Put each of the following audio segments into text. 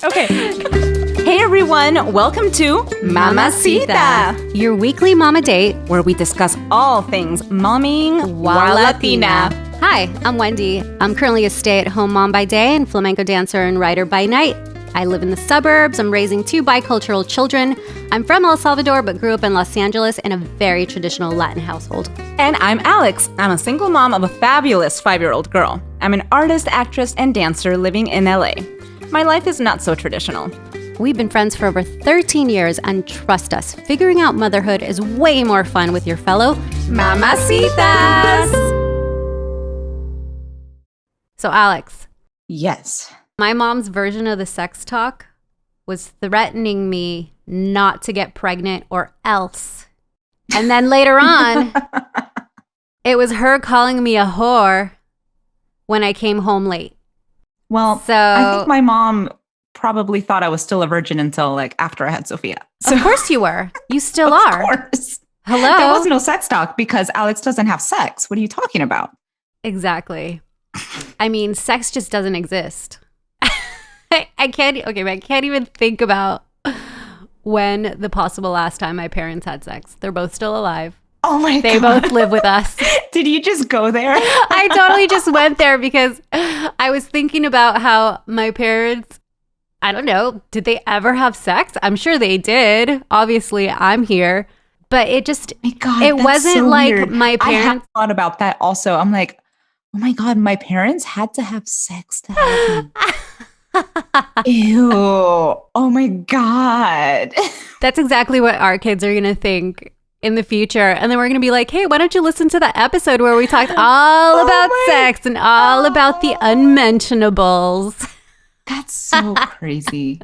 Okay. Hey everyone, welcome to Mamá Cita, your weekly mama date where we discuss all things momming while Latina. Hi, I'm Wendy. I'm currently a stay-at-home mom by day and flamenco dancer and writer by night. I live in the suburbs. I'm raising 2 bicultural children. I'm from El Salvador, but grew up in Los Angeles in a very traditional Latin household. And I'm Alex. I'm a single mom of a fabulous 5-year-old girl. I'm an artist, actress, and dancer living in LA. My life is not so traditional. We've been friends for over 13 years, and trust us, figuring out motherhood is way more fun with your fellow Mamá Citas. So Alex. Yes. My mom's version of the sex talk was threatening me not to get pregnant or else. And then later on, it was her calling me a whore when I came home late. Well, so I think my mom probably thought I was still a virgin until after I had Sophia. So, of course you were. You still are. Of course. Hello? There was no sex talk because Alex doesn't have sex. What are you talking about? Exactly. I mean, sex just doesn't exist. I can't even think about when the possible last time my parents had sex. They're both still alive. Oh my God. They both live with us. Did you just go there? I totally just went there because I was thinking about how my parents, I don't know, did they ever have sex? I'm sure they did. Obviously, I'm here. But it just, it wasn't so like weird. my I have parents. thought about that also. I'm like, oh my God, my parents had to have sex to have me. Ew. Oh my God. That's exactly what our kids are going to think in the future. And then we're going to be like, hey, why don't you listen to that episode where we talked all about sex and all about the unmentionables. That's so crazy.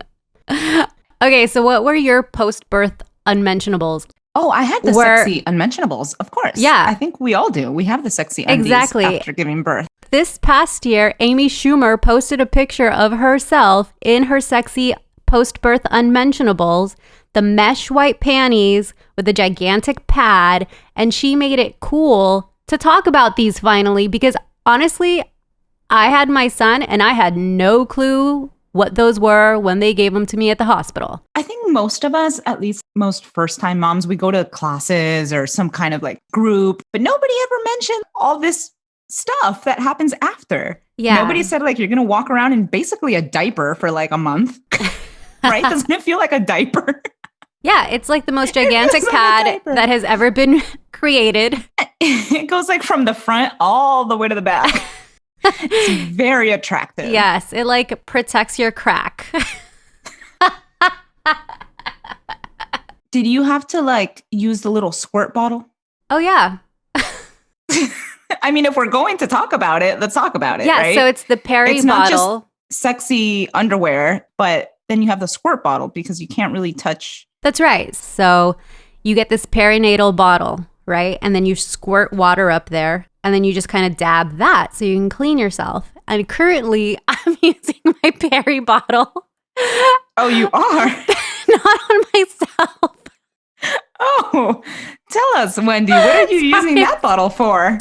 Okay, so what were your post-birth unmentionables? Oh, I had the sexy unmentionables, of course. Yeah. I think we all do. We have the sexy undies after giving birth. This past year, Amy Schumer posted a picture of herself in her sexy post-birth unmentionables, the mesh white panties with a gigantic pad, and she made it cool to talk about these finally because honestly, I had my son and I had no clue what those were when they gave them to me at the hospital. I think most of us, at least most first-time moms, we go to classes or some kind of group, but nobody ever mentioned all this stuff that happens after. Yeah. Nobody said you're going to walk around in basically a diaper for a month, right? Doesn't it feel like a diaper? Yeah, it's like the most gigantic pad that has ever been created. It goes from the front all the way to the back. It's very attractive. Yes, it protects your crack. Did you have to use the little squirt bottle? Oh, yeah. I mean, if we're going to talk about it, let's talk about it. Yeah, right? So it's the Perry it's bottle. Not just sexy underwear, but then you have the squirt bottle because you can't really touch. That's right. So you get this perinatal bottle, right? And then you squirt water up there and then you just kind of dab that so you can clean yourself. And currently I'm using my Perry bottle. Oh, you are? Not on myself. Oh, tell us, Wendy, what are you using that bottle for?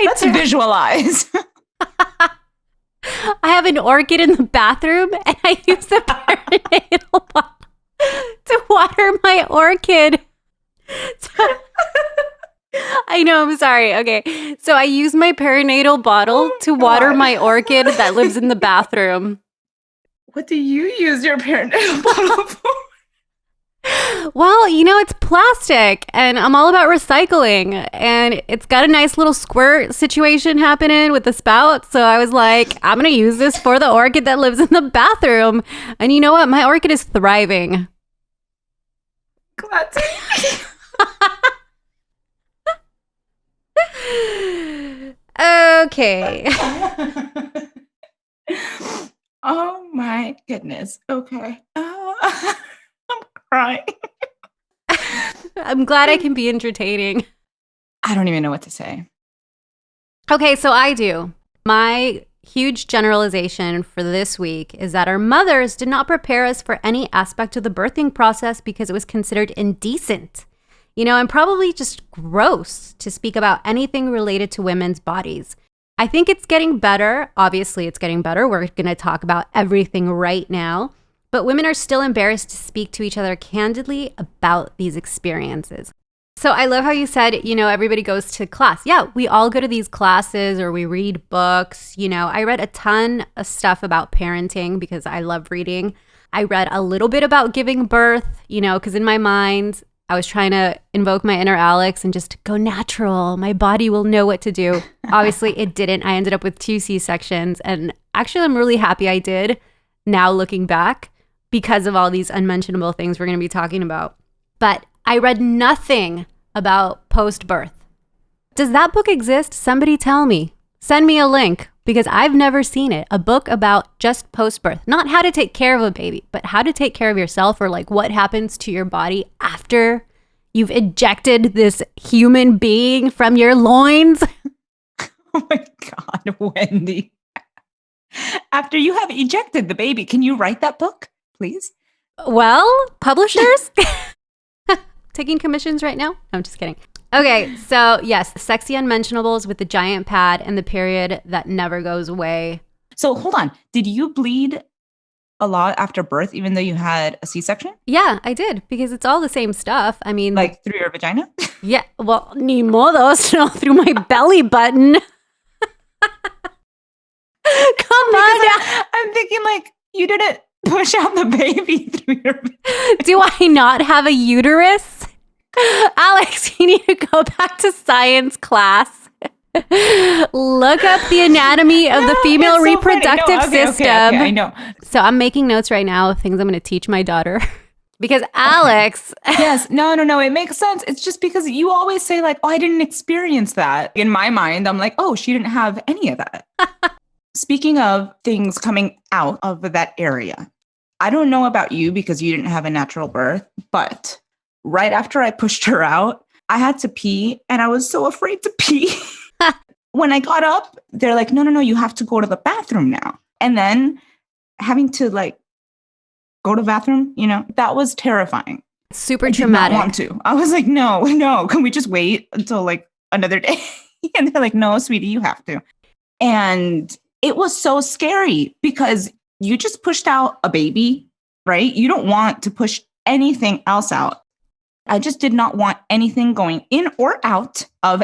Let's visualize. I have an orchid in the bathroom and I use the perinatal bottle to water my orchid. I know, I'm sorry. Okay. So I use my perinatal bottle to water my orchid that lives in the bathroom. What do you use your perinatal bottle for? Well, it's plastic and I'm all about recycling and it's got a nice little squirt situation happening with the spout. So I was like, I'm going to use this for the orchid that lives in the bathroom. And you know what? My orchid is thriving. Glad to Okay. Oh my goodness. Okay. I'm crying. I'm glad I can be entertaining. I don't even know what to say. Okay, so I do. My huge generalization for this week is that our mothers did not prepare us for any aspect of the birthing process because it was considered indecent, and probably just gross to speak about anything related to women's bodies. I think it's getting better. Obviously, it's getting better. We're going to talk about everything right now. But women are still embarrassed to speak to each other candidly about these experiences. So I love how you said, everybody goes to class. Yeah, we all go to these classes or we read books. I read a ton of stuff about parenting because I love reading. I read a little bit about giving birth, because in my mind, I was trying to invoke my inner Alex and just go natural. My body will know what to do. Obviously, it didn't. I ended up with 2 C-sections. And actually, I'm really happy I did now looking back because of all these unmentionable things we're going to be talking about. But I read nothing about post-birth. Does that book exist? Somebody tell me. Send me a link because I've never seen it. A book about just post-birth. Not how to take care of a baby, but how to take care of yourself or like what happens to your body after you've ejected this human being from your loins. Oh my God, Wendy. After you have ejected the baby, can you write that book, please? Well, publishers? Taking commissions right now? No, I'm just kidding. Okay, so yes, sexy unmentionables with the giant pad and the period that never goes away. So hold on. Did you bleed a lot after birth, even though you had a C-section? Yeah, I did, because it's all the same stuff. I mean, like through your vagina? Yeah, well, ni modos, no, through my belly button. Come on. I'm thinking like you didn't push out the baby through your... Do I not have a uterus? Alex, you need to go back to science class. Look up the anatomy of the female reproductive system. Okay, I know. So I'm making notes right now of things I'm going to teach my daughter. Because Alex... Yes, no, it makes sense. It's just because you always say like, oh, I didn't experience that. In my mind, I'm like, oh, she didn't have any of that. Speaking of things coming out of that area, I don't know about you because you didn't have a natural birth, but right after I pushed her out, I had to pee and I was so afraid to pee. When I got up, they're like, no, you have to go to the bathroom now. And then having to like go to the bathroom, that was terrifying. Super traumatic. I did not want to. I was like, no, can we just wait until like another day? And they're like, no, sweetie, you have to. And it was so scary because you just pushed out a baby, right? You don't want to push anything else out. I just did not want anything going in or out of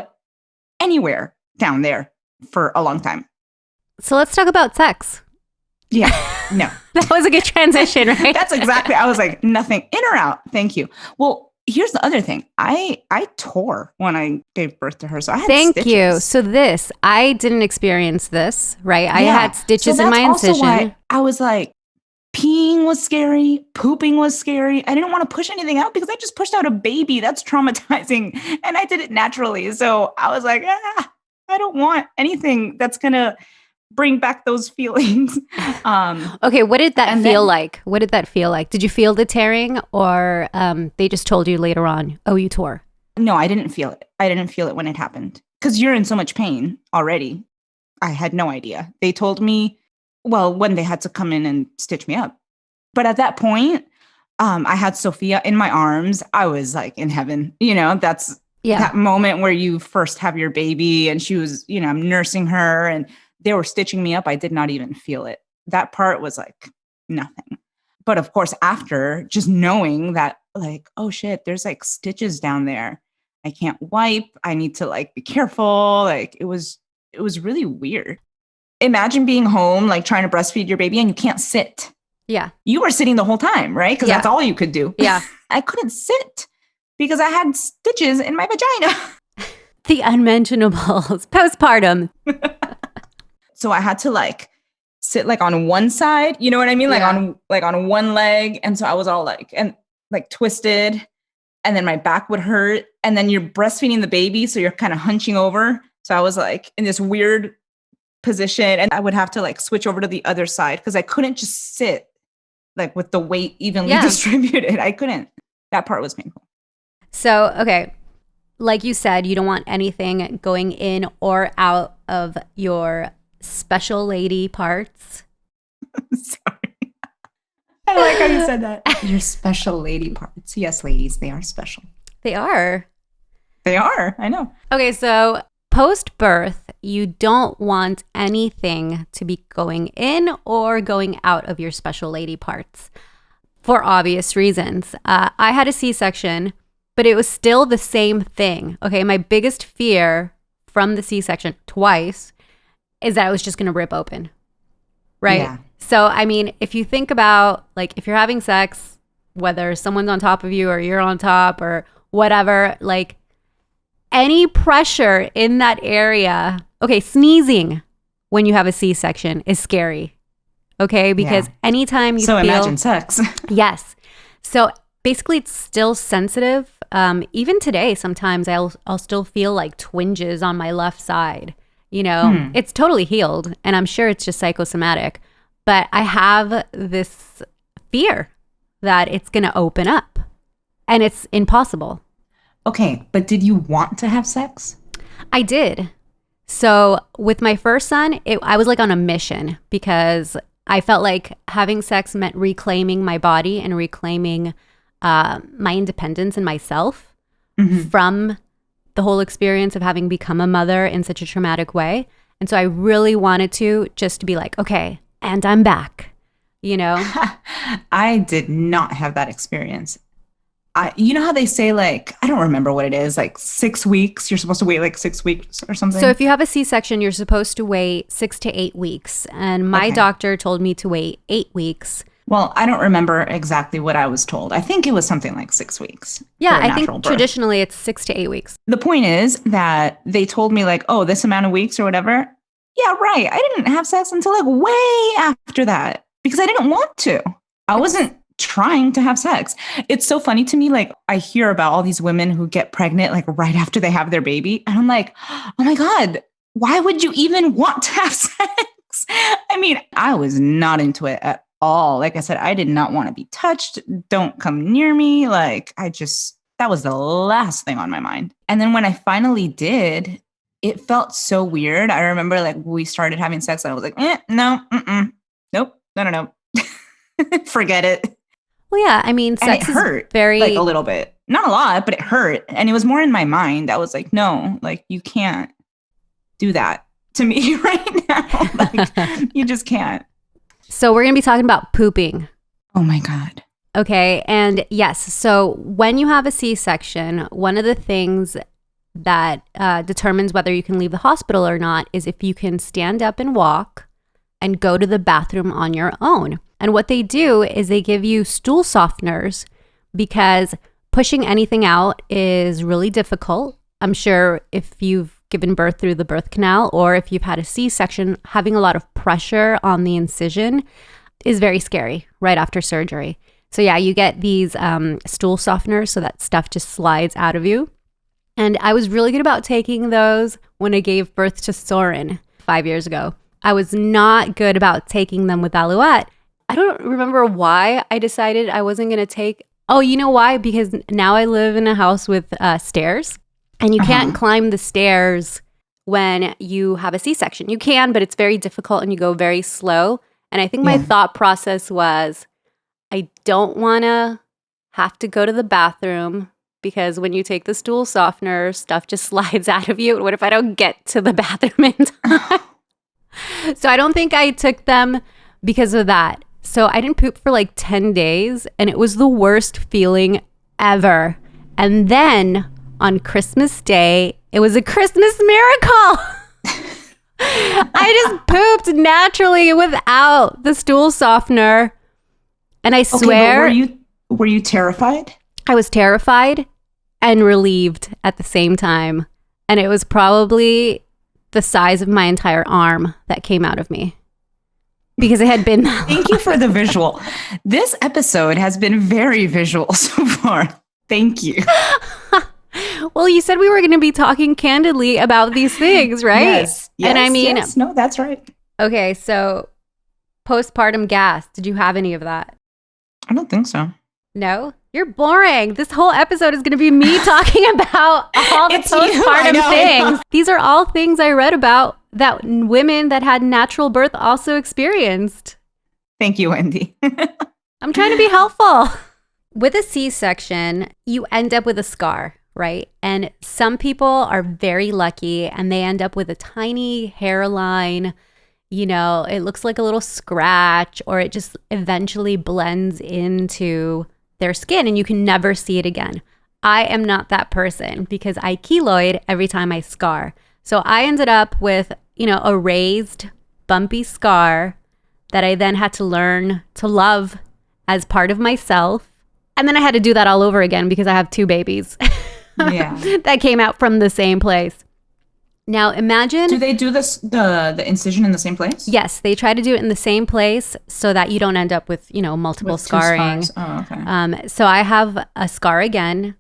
anywhere down there for a long time. So let's talk about sex. Yeah, no. That was a good transition, right? That's exactly. I was like, nothing in or out. Thank you. Well, here's the other thing. I tore when I gave birth to her. So I had Thank stitches. you. So I didn't experience this, right? I had stitches in my incision. Why I was like, peeing was scary. Pooping was scary. I didn't want to push anything out because I just pushed out a baby. That's traumatizing. And I did it naturally. So I was like, I don't want anything that's going to bring back those feelings. Okay, what did that feel like? What did that feel like? Did you feel the tearing or they just told you later on, oh, you tore? No, I didn't feel it. I didn't feel it when it happened because you're in so much pain already. I had no idea. They told me, well, when they had to come in and stitch me up. But at that point, I had Sophia in my arms. I was like in heaven. That's that moment where you first have your baby and she was, I'm nursing her and they were stitching me up. I did not even feel it. That part was like nothing. But of course, after just knowing that like, oh shit, there's like stitches down there. I can't wipe. I need to like be careful. Like it was really weird. Imagine being home, like trying to breastfeed your baby and you can't sit. Yeah. You were sitting the whole time, right? Because that's all you could do. Yeah. I couldn't sit because I had stitches in my vagina. The unmentionables, postpartum. So I had to like sit like on one side, you know what I mean? Like on one leg. And so I was all like, and like twisted and then my back would hurt. And then you're breastfeeding the baby. So you're kind of hunching over. So I was like in this weird position and I would have to like switch over to the other side because I couldn't just sit like with the weight evenly distributed. I couldn't. That part was painful. So, okay. Like you said, you don't want anything going in or out of your special lady parts. Sorry. I like how you said that. Your special lady parts. Yes, ladies, they are special. They are. They are. I know. Okay, so post-birth, you don't want anything to be going in or going out of your special lady parts. for obvious reasons. I had a C-section, but it was still the same thing. Okay, my biggest fear from the C-section twice is that it was just going to rip open, right? Yeah. So, I mean, if you think about, like, if you're having sex, whether someone's on top of you or you're on top or whatever, like, any pressure in that area, okay, sneezing when you have a C-section is scary, okay? Because anytime you feel... imagine sex. Yes. So basically it's still sensitive. Even today, sometimes I'll still feel like twinges on my left side. You know, it's totally healed and I'm sure it's just psychosomatic. But I have this fear that it's going to open up and it's impossible. Okay, but did you want to have sex? I did. So with my first son, I was like on a mission because I felt like having sex meant reclaiming my body and reclaiming my independence and myself from the whole experience of having become a mother in such a traumatic way. And so I really wanted to just be like, okay, and I'm back, you know? I did not have that experience. You know how they say, like, I don't remember what it is, like 6 weeks, you're supposed to wait like 6 weeks or something? So if you have a C-section, you're supposed to wait 6 to 8 weeks. And my doctor told me to wait 8 weeks. Well, I don't remember exactly what I was told. I think it was something like 6 weeks. Yeah, I think traditionally it's 6 to 8 weeks. The point is that they told me, like, oh, this amount of weeks or whatever. Yeah, right. I didn't have sex until like way after that because I didn't want to. I wasn't trying to have sex. It's so funny to me. Like, I hear about all these women who get pregnant like right after they have their baby. And I'm like, oh my God, why would you even want to have sex? I mean, I was not into it at all. Like I said, I did not want to be touched. Don't come near me. Like, that was the last thing on my mind. And then when I finally did, it felt so weird. I remember like we started having sex and I was like, no, nope, no. Forget it. Well, yeah, I mean, sex and it hurt is very... like a little bit. Not a lot, but it hurt. And it was more in my mind. I was like, no, like you can't do that to me right now. Like you just can't. So we're going to be talking about pooping. Oh my God. Okay. And yes, so when you have a C-section, one of the things that determines whether you can leave the hospital or not is if you can stand up and walk and go to the bathroom on your own. And what they do is they give you stool softeners because pushing anything out is really difficult. I'm sure if you've given birth through the birth canal or if you've had a C-section, having a lot of pressure on the incision is very scary right after surgery. So yeah, you get these stool softeners so that stuff just slides out of you. And I was really good about taking those when I gave birth to Soren 5 years ago. I was not good about taking them with Alouette. I don't remember why I decided I wasn't going to take... Oh, you know why? Because now I live in a house with stairs. And you can't climb the stairs when you have a C-section. You can, but it's very difficult and you go very slow. And I think my thought process was, I don't want to have to go to the bathroom because when you take the stool softener, stuff just slides out of you. What if I don't get to the bathroom in time? So I don't think I took them because of that. So I didn't poop for like 10 days and it was the worst feeling ever. And then on Christmas Day, it was a Christmas miracle. I just pooped naturally without the stool softener. And I swear... Okay, but were you terrified? I was terrified and relieved at the same time. And it was probably the size of my entire arm that came out of me. Because it had been that long. Thank you for the visual. This episode has been very visual so far. Thank you. Well, you said we were going to be talking candidly about these things, right? Yes. And I mean... Yes. No, that's right. Okay, so postpartum gas. Did you have any of that? I don't think so. No? You're boring. This whole episode is going to be me talking about all the postpartum things. These are all things I read about that women that had natural birth also experienced. Thank you, Wendy. I'm trying to be helpful. With a C-section, you end up with a scar, right? And some people are very lucky and they end up with a tiny hairline, it looks like a little scratch, or it just eventually blends into their skin and you can never see it again. I am not that person because I keloid every time I scar. So I ended up with, a raised, bumpy scar that I then had to learn to love as part of myself. And then I had to do that all over again because I have 2 babies that came out from the same place. Now imagine. Do they do this the incision in the same place? Yes, they try to do it in the same place so that you don't end up with, multiple With 2 scarring. scars. Oh, okay. So I have a scar again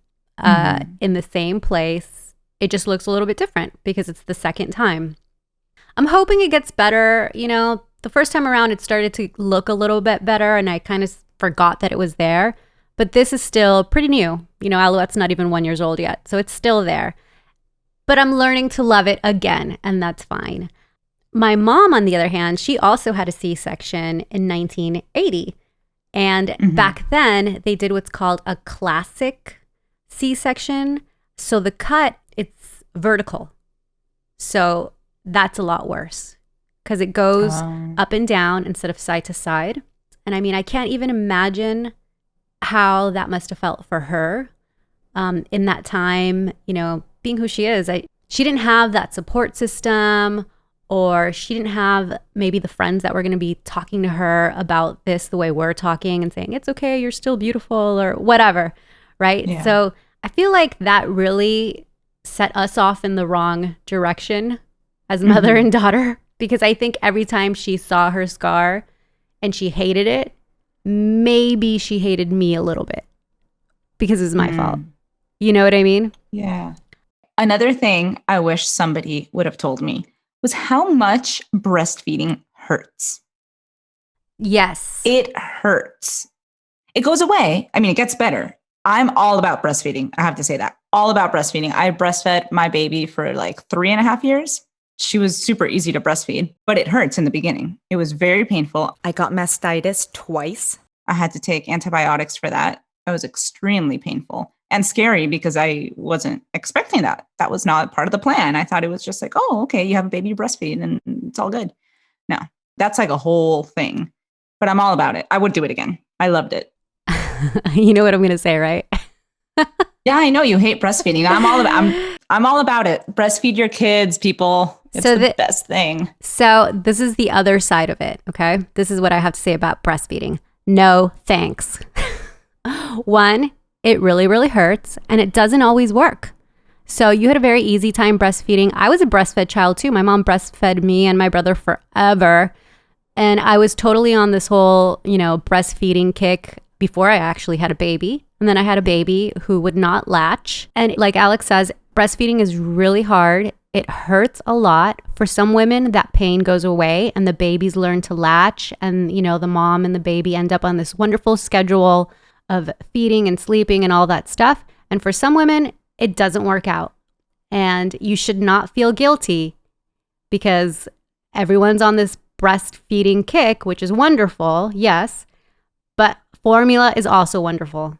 in the same place. It just looks a little bit different because it's the second time. I'm hoping it gets better. The first time around, it started to look a little bit better and I kind of forgot that it was there. But this is still pretty new. Alouette's not even 1 year old yet, so it's still there. But I'm learning to love it again, and that's fine. My mom, on the other hand, she also had a C-section in 1980. And back then, they did what's called a classic C-section. So the cut, it's vertical. So that's a lot worse because it goes up and down instead of side to side. And I mean, I can't even imagine how that must have felt for her in that time, being who she is. She didn't have that support system, or she didn't have maybe the friends that were going to be talking to her about this the way we're talking and saying, it's okay, you're still beautiful or whatever, right? Yeah. So I feel like that really set us off in the wrong direction as mother and daughter, because I think every time she saw her scar and she hated it, maybe she hated me a little bit because it's my fault. You know what I mean? Yeah. Another thing I wish somebody would have told me was how much breastfeeding hurts. Yes. It hurts. It goes away. I mean, it gets better. I'm all about breastfeeding. I have to say that. All about breastfeeding. I breastfed my baby for like 3.5 years. She was super easy to breastfeed, but it hurts in the beginning. It was very painful. I got mastitis twice. I had to take antibiotics for that. It was extremely painful and scary because I wasn't expecting that. That was not part of the plan. I thought it was just like, oh, okay, you have a baby, you breastfeed and it's all good. No, that's like a whole thing, but I'm all about it. I would do it again. I loved it. You know what I'm going to say, right? Yeah, I know you hate breastfeeding. I'm all about it. Breastfeed your kids, people. It's the best thing. So this is the other side of it, okay? This is what I have to say about breastfeeding. No, thanks. One, it really, really hurts, and it doesn't always work. So you had a very easy time breastfeeding. I was a breastfed child too. My mom breastfed me and my brother forever. And I was totally on this whole, breastfeeding kick before I actually had a baby. And then I had a baby who would not latch. And like Alex says, breastfeeding is really hard. It hurts a lot. For some women, that pain goes away and the babies learn to latch. And, the mom and the baby end up on this wonderful schedule of feeding and sleeping and all that stuff. And for some women, it doesn't work out. And you should not feel guilty because everyone's on this breastfeeding kick, which is wonderful, yes, but formula is also wonderful.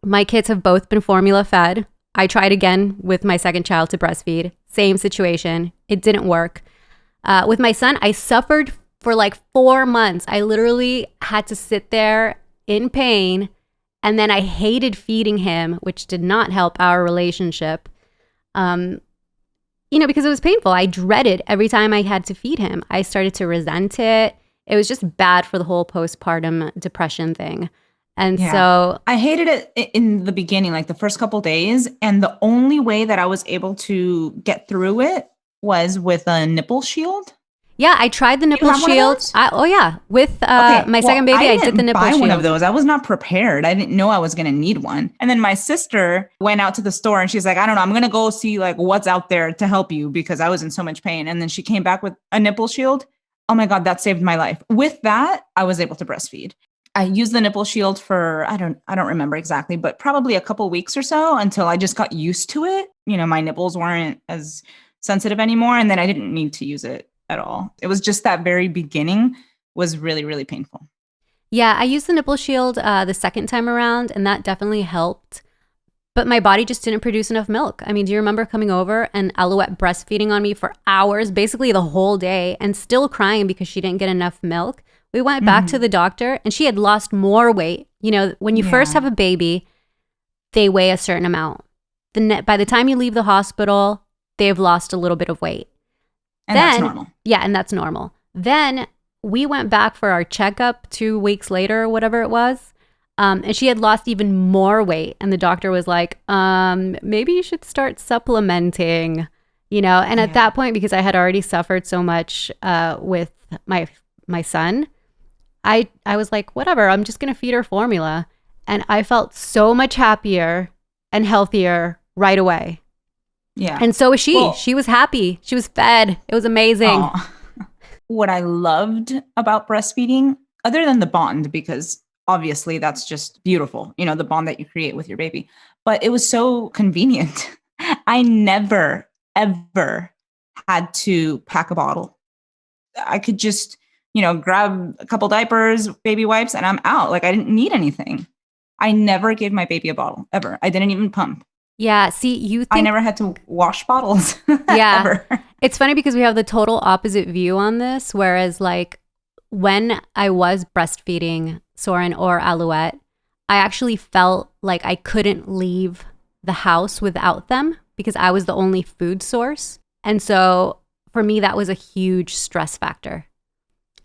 My kids have both been formula fed. I tried again with my second child to breastfeed. Same situation. It didn't work. With my son, I suffered for like 4 months. I literally had to sit there in pain. And then I hated feeding him, which did not help our relationship, because it was painful. I dreaded every time I had to feed him. I started to resent it. It was just bad for the whole postpartum depression thing. And so I hated it in the beginning, like the first couple days. And the only way that I was able to get through it was with a nipple shield. Yeah, I tried the nipple shield. With my second baby, I did the nipple shield. I didn't buy one of those. I was not prepared. I didn't know I was going to need one. And then my sister went out to the store and she's like, I don't know, I'm going to go see like what's out there to help you because I was in so much pain. And then she came back with a nipple shield. Oh my God, that saved my life. With that, I was able to breastfeed. I used the nipple shield for, I don't remember exactly, but probably a couple weeks or so until I just got used to it. My nipples weren't as sensitive anymore. And then I didn't need to use it at all. It was just that very beginning was really, really painful. Yeah, I used the nipple shield the second time around, and that definitely helped. But my body just didn't produce enough milk. I mean, do you remember coming over and Alouette breastfeeding on me for hours, basically the whole day, and still crying because she didn't get enough milk? We went back to the doctor and she had lost more weight. You know, when you first have a baby, they weigh a certain amount. By the time you leave the hospital, they've lost a little bit of weight. And that's normal. Yeah, and that's normal. Then we went back for our checkup 2 weeks later or whatever it was. And she had lost even more weight. And the doctor was like, maybe you should start supplementing, you know. And at that point, because I had already suffered so much with my son, I was like, whatever, I'm just going to feed her formula. And I felt so much happier and healthier right away. Yeah. And so was she. Well, she was happy. She was fed. It was amazing. What I loved about breastfeeding, other than the bond, because obviously that's just beautiful, you know, the bond that you create with your baby, but it was so convenient. I never, ever had to pack a bottle. I could just, you know, grab a couple diapers, baby wipes, and I'm out. Like I didn't need anything. I never gave my baby a bottle, ever. I didn't even pump. Yeah, see, you think... I never had to wash bottles. Yeah. Ever. It's funny because we have the total opposite view on this, whereas like when I was breastfeeding Soren or Alouette, I actually felt like I couldn't leave the house without them because I was the only food source. And so for me, that was a huge stress factor.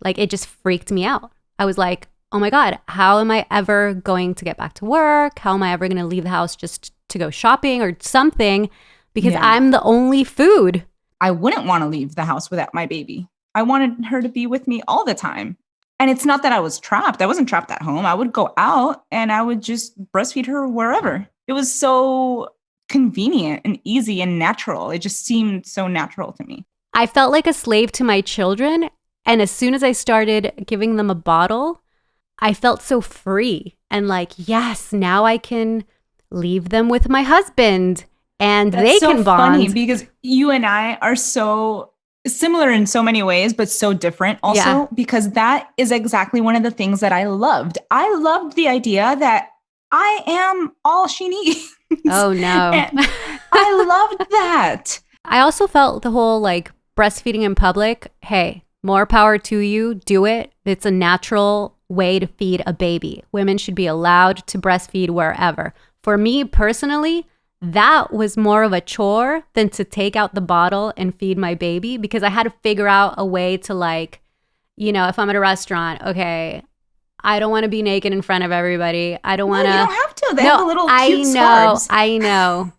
Like it just freaked me out. I was like, oh my God, how am I ever going to get back to work? How am I ever going to leave the house just to go shopping or something? Because I'm the only food. I wouldn't want to leave the house without my baby. I wanted her to be with me all the time. And it's not that I was trapped. I wasn't trapped at home. I would go out and I would just breastfeed her wherever. It was so convenient and easy and natural. It just seemed so natural to me. I felt like a slave to my children. And as soon as I started giving them a bottle, I felt so free and like, yes, now I can leave them with my husband and they can bond. Funny because you and I are so similar in so many ways, but so different also, because that is exactly one of the things that I loved. I loved the idea that I am all she needs. Oh, no. And I loved that. I also felt the whole like breastfeeding in public. Hey, more power to you. Do it. It's a natural way to feed a baby. Women should be allowed to breastfeed wherever. For me personally, that was more of a chore than to take out the bottle and feed my baby because I had to figure out a way to like, you know, if I'm at a restaurant, okay, I don't want to be naked in front of everybody. I don't want to. You don't have to. They have a little cute scarves. I know.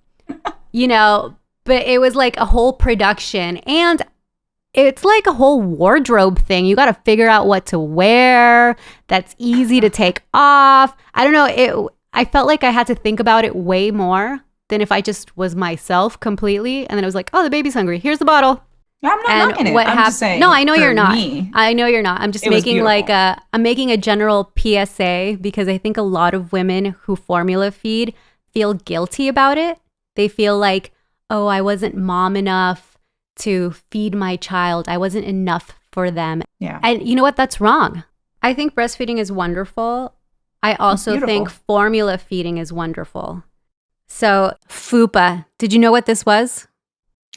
You know, but it was like a whole production and it's like a whole wardrobe thing. You got to figure out what to wear that's easy to take off. I don't know. I felt like I had to think about it way more than if I just was myself completely. And then I was like, oh, the baby's hungry. Here's the bottle. I'm not knocking it. I'm just saying. No, I know you're not. Me, I know you're not. I'm just making like I'm making a general PSA because I think a lot of women who formula feed feel guilty about it. They feel like, oh, I wasn't mom enough to feed my child. I wasn't enough for them. Yeah. And you know what? That's wrong. I think breastfeeding is wonderful. I also think formula feeding is wonderful. So FUPA, did you know what this was?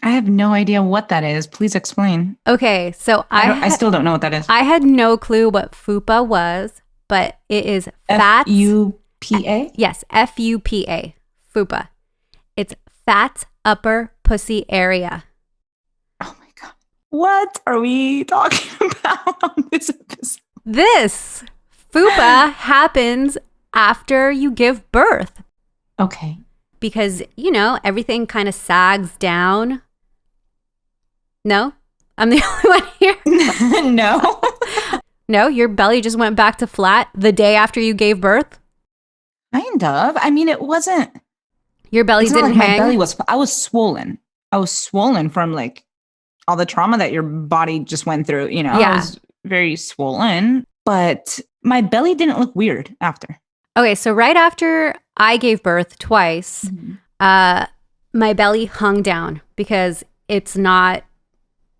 I have no idea what that is. Please explain. Okay, so I still don't know what that is. I had no clue what FUPA was, but it is fat. FUPA? Yes, FUPA. FUPA. It's fat upper pussy area. Oh my God. What are we talking about on this episode? This FUPA happens after you give birth. Okay. Because, you know, everything kind of sags down. No? I'm the only one here? No. No, your belly just went back to flat the day after you gave birth? Kind of. I mean, it wasn't. Your belly didn't hang? My belly was, I was swollen. I was swollen from like all the trauma that your body just went through, you know. Yeah. I was very swollen, but my belly didn't look weird after. Okay, so right after I gave birth twice, my belly hung down because it's not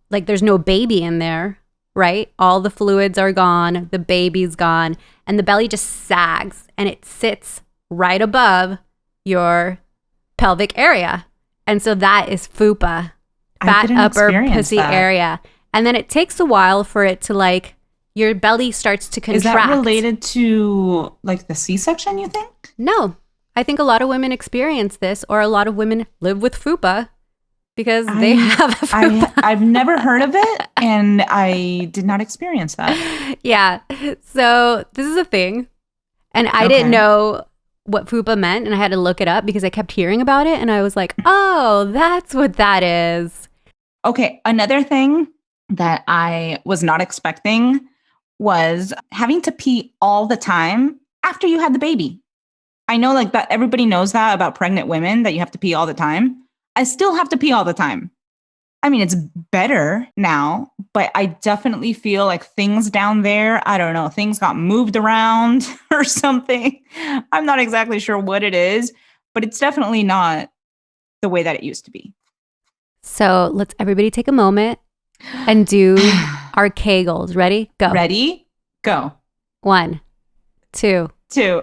like there's no baby in there, right? All the fluids are gone, the baby's gone, and the belly just sags and it sits right above your pelvic area. And so that is FUPA, I fat didn't upper experience pussy that. area. And then it takes a while for it to like, your belly starts to contract. Is that related to like the C-section, you think? No. I think a lot of women experience this, or a lot of women live with FUPA because they have a FUPA. I've never heard of it, and I did not experience that. Yeah. So this is a thing. And I didn't know what FUPA meant, and I had to look it up because I kept hearing about it, and I was like, oh, that's what that is. Okay, another thing that I was not expecting was having to pee all the time after you had the baby. I know like that everybody knows that about pregnant women, that you have to pee all the time. I still have to pee all the time. I mean, it's better now, but I definitely feel like things down there, I don't know, things got moved around or something. I'm not exactly sure what it is, but it's definitely not the way that it used to be. So let's everybody take a moment and do our Kegels. Ready? Go. Ready? Go. 1, 2, 2,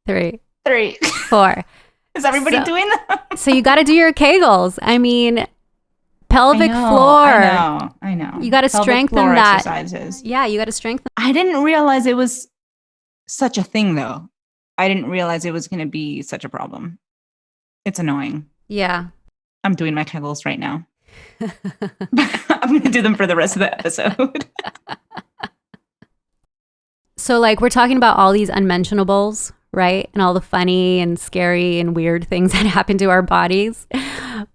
3, 3. 4. Is everybody doing that? So you got to do your Kegels. I mean, pelvic floor. I know. You got to Pelvic strengthen floor that. exercises. Yeah, you got to strengthen. I didn't realize it was such a thing, though. I didn't realize it was going to be such a problem. It's annoying. Yeah. I'm doing my Kegels right now. I'm going to do them for the rest of the episode. So like we're talking about all these unmentionables, right? And all the funny and scary and weird things that happen to our bodies.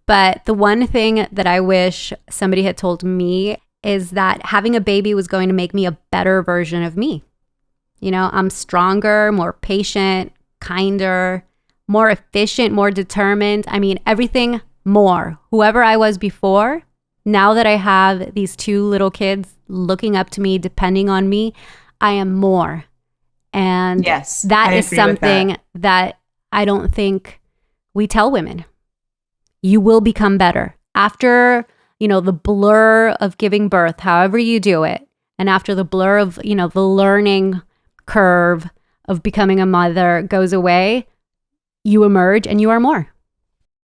But the one thing that I wish somebody had told me is that having a baby was going to make me a better version of me. You know, I'm stronger, more patient, kinder, more efficient, more determined. I mean, everything more. Whoever I was before, now that I have these 2 little kids looking up to me, depending on me, I am more. And yes, that is something that I don't think we tell women. You will become better after, you know, the blur of giving birth, however you do it. And after the blur of, you know, the learning curve of becoming a mother goes away, you emerge and you are more.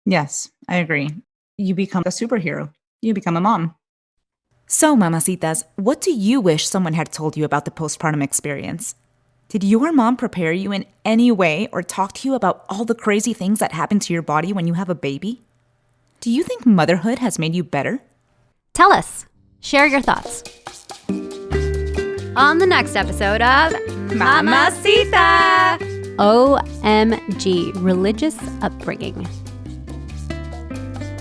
Yes, I agree. You become a superhero. You become a mom. So, Mamacitas, what do you wish someone had told you about the postpartum experience? Did your mom prepare you in any way or talk to you about all the crazy things that happen to your body when you have a baby? Do you think motherhood has made you better? Tell us. Share your thoughts. On the next episode of Mamá Cita! OMG, religious upbringing.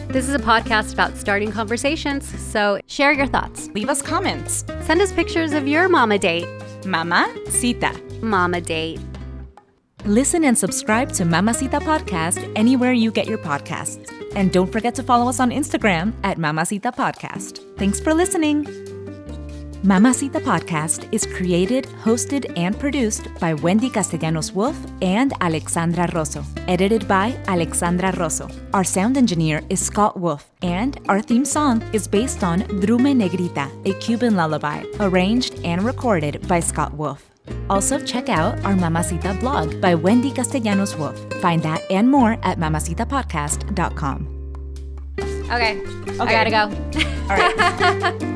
This is a podcast about starting conversations, so share your thoughts. Leave us comments. Send us pictures of your mama date. Mamá Cita. Mama date. Listen and subscribe to Mamá Cita Podcast anywhere you get your podcasts. And don't forget to follow us on Instagram at Mamá Cita Podcast. Thanks for listening. Mamá Cita Podcast is created, hosted, and produced by Wendy Castellanos-Wolf and Alexandra Rosso. Edited by Alexandra Rosso. Our sound engineer is Scott Wolf, and our theme song is based on Drume Negrita, a Cuban lullaby, arranged and recorded by Scott Wolf. Also, check out our Mamá Cita blog by Wendy Castellanos-Wolf. Find that and more at mamacitapodcast.com. Okay. I gotta go. All right.